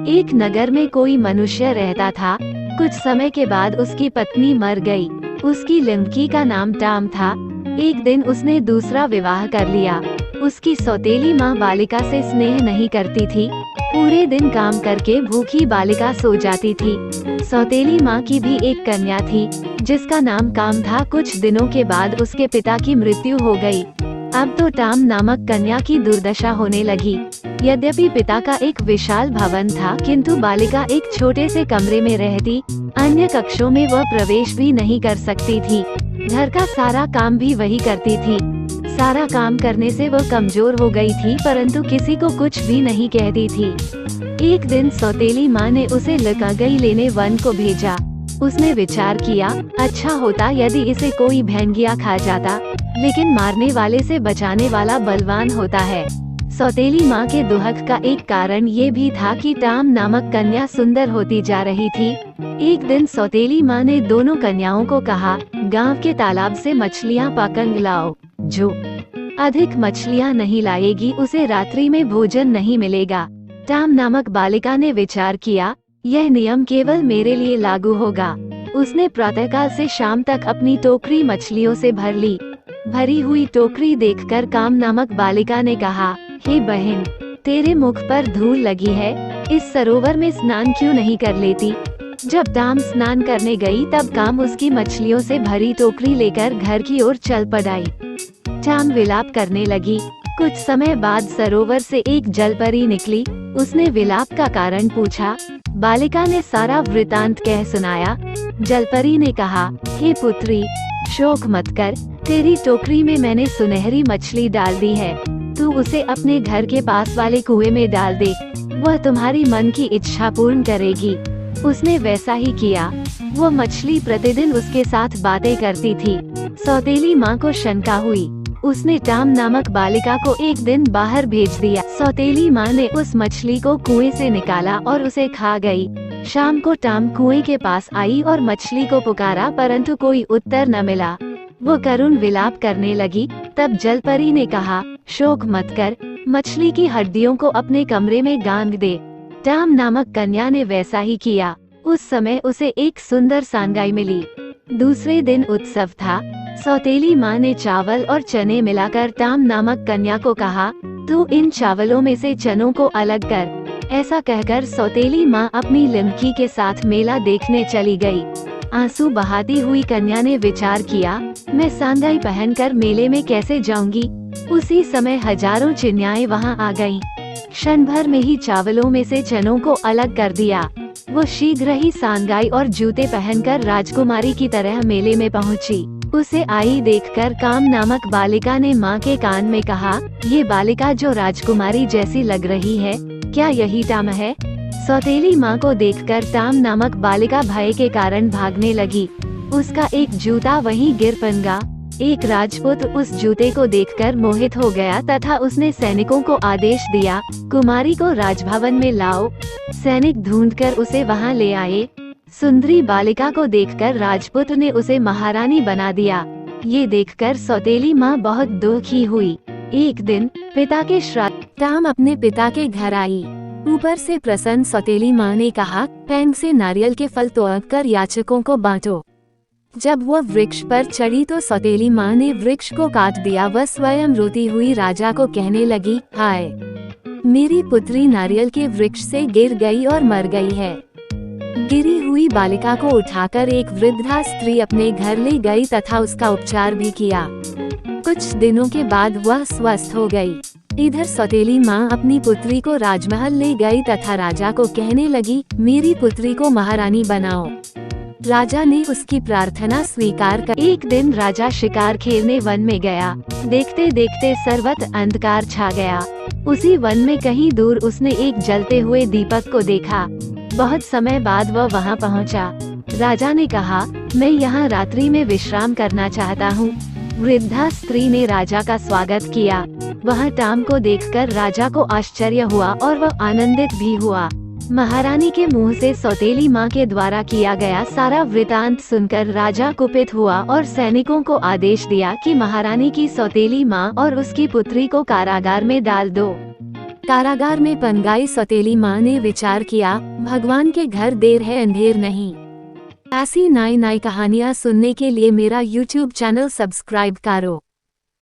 एक नगर में कोई मनुष्य रहता था। कुछ समय के बाद उसकी पत्नी मर गई। उसकी लड़की का नाम टाम था। एक दिन उसने दूसरा विवाह कर लिया। उसकी सौतेली माँ बालिका से स्नेह नहीं करती थी। पूरे दिन काम करके भूखी बालिका सो जाती थी। सौतेली माँ की भी एक कन्या थी जिसका नाम काम था। कुछ दिनों के बाद उसके पिता की मृत्यु हो गई। अब तो टाम नामक कन्या की दुर्दशा होने लगी। यद्यपि पिता का एक विशाल भवन था, किंतु बालिका एक छोटे से कमरे में रहती। अन्य कक्षों में वह प्रवेश भी नहीं कर सकती थी। घर का सारा काम भी वही करती थी। सारा काम करने से वह कमजोर हो गई थी, परंतु किसी को कुछ भी नहीं कहती थी। एक दिन सौतेली माँ ने उसे लकड़ई लेने वन को भेजा। उसने विचार किया, अच्छा होता यदि इसे कोई भेड़िया खा जाता, लेकिन मारने वाले से बचाने वाला बलवान होता है। सौतेली माँ के दुहक का एक कारण ये भी था कि टाम नामक कन्या सुंदर होती जा रही थी। एक दिन सौतेली माँ ने दोनों कन्याओं को कहा, गांव के तालाब से मछलियाँ पकड़ लाओ। जो अधिक मछलियाँ नहीं लाएगी उसे रात्रि में भोजन नहीं मिलेगा। टाम नामक बालिका ने विचार किया, यह नियम केवल मेरे लिए लागू होगा। उसने प्रातःकाल से शाम तक अपनी टोकरी मछलियों से भर ली। भरी हुई टोकरी देखकर काम नामक बालिका ने कहा, हे बहन, तेरे मुख पर धूल लगी है, इस सरोवर में स्नान क्यों नहीं कर लेती। जब टाम स्नान करने गई तब काम उसकी मछलियों से भरी टोकरी लेकर घर की ओर चल पड़ी। टाम विलाप करने लगी। कुछ समय बाद सरोवर से एक जलपरी निकली। उसने विलाप का कारण पूछा। बालिका ने सारा वृतांत कह सुनाया। जलपरी ने कहा, हे पुत्री, शोक मत कर, तेरी टोकरी में मैंने सुनहरी मछली डाल दी है। तू उसे अपने घर के पास वाले कुएं में डाल दे, वह तुम्हारी मन की इच्छा पूर्ण करेगी। उसने वैसा ही किया। वह मछली प्रतिदिन उसके साथ बातें करती थी। सौतेली माँ को शंका हुई। उसने टाम नामक बालिका को एक दिन बाहर भेज दिया। सौतेली माँ ने उस मछली को कुएं से निकाला और उसे खा गई। शाम को टाम कुएं के पास आई और मछली को पुकारा, परंतु कोई उत्तर न मिला। वो करुण विलाप करने लगी। तब जलपरी ने कहा, शोक मत कर, मछली की हड्डियों को अपने कमरे में गांध दे। टाम नामक कन्या ने वैसा ही किया। उस समय उसे एक सुंदर सांगाई मिली। दूसरे दिन उत्सव था। सौतेली माँ ने चावल और चने मिलाकर टाम नामक कन्या को कहा, तू इन चावलों में से चनों को अलग कर। ऐसा कहकर सौतेली माँ अपनी लड़की के साथ मेला देखने चली गई। आंसू बहाती हुई कन्या ने विचार किया, मैं सांगाई पहनकर मेले में कैसे जाऊंगी। उसी समय हजारों चिड़ियाएं वहां आ गईं। क्षण भर में ही चावलों में से चनों को अलग कर दिया। वो शीघ्र ही सांगाई और जूते पहनकर राजकुमारी की तरह मेले में पहुंची। उसे आई देखकर काम नामक बालिका ने माँ के कान में कहा, ये बालिका जो राजकुमारी जैसी लग रही है, क्या यही टाम है। सौतेली माँ को देखकर टाम नामक बालिका भय के कारण भागने लगी। उसका एक जूता वहीं गिर पड़ा। एक राजपूत उस जूते को देखकर मोहित हो गया तथा उसने सैनिकों को आदेश दिया, कुमारी को राजभवन में लाओ। सैनिक ढूंढकर उसे वहां ले आए। सुंदरी बालिका को देखकर राजपूत ने उसे महारानी बना दिया। ये देखकर सौतेली माँ बहुत दुखी हुई। एक दिन पिता के श्राद्ध टाम अपने पिता के घर आई। ऊपर से प्रसन्न सौतेली माँ ने कहा, पैंग से नारियल के फल तोड़कर याचकों को बांटो। जब वह वृक्ष पर चढ़ी तो सौतेली माँ ने वृक्ष को काट दिया। वह स्वयं रोती हुई राजा को कहने लगी, हाय, मेरी पुत्री नारियल के वृक्ष से गिर गई और मर गई है। गिरी हुई बालिका को उठाकर एक वृद्धा स्त्री अपने घर ले गई तथा उसका उपचार भी किया। कुछ दिनों के बाद वह स्वस्थ हो गई। इधर सौतेली माँ अपनी पुत्री को राजमहल ले गई तथा राजा को कहने लगी, मेरी पुत्री को महारानी बनाओ। राजा ने उसकी प्रार्थना स्वीकार कर। एक दिन राजा शिकार खेलने वन में गया। देखते देखते सर्वत्र अंधकार छा गया। उसी वन में कहीं दूर उसने एक जलते हुए दीपक को देखा। बहुत समय बाद वह वहां पहुंचा। राजा ने कहा, मैं यहाँ रात्रि में विश्राम करना चाहता हूँ। वृद्धा स्त्री ने राजा का स्वागत किया। वह टाम को देखकर राजा को आश्चर्य हुआ और वह आनंदित भी हुआ। महारानी के मुंह से सौतेली माँ के द्वारा किया गया सारा वृतांत सुनकर राजा कुपित हुआ और सैनिकों को आदेश दिया कि महारानी की सौतेली माँ और उसकी पुत्री को कारागार में डाल दो। कारागार में पनगाई सौतेली माँ ने विचार किया, भगवान के घर देर है अंधेर नहीं। ऐसी नई नई कहानियाँ सुनने के लिए मेरा YouTube चैनल सब्सक्राइब करो।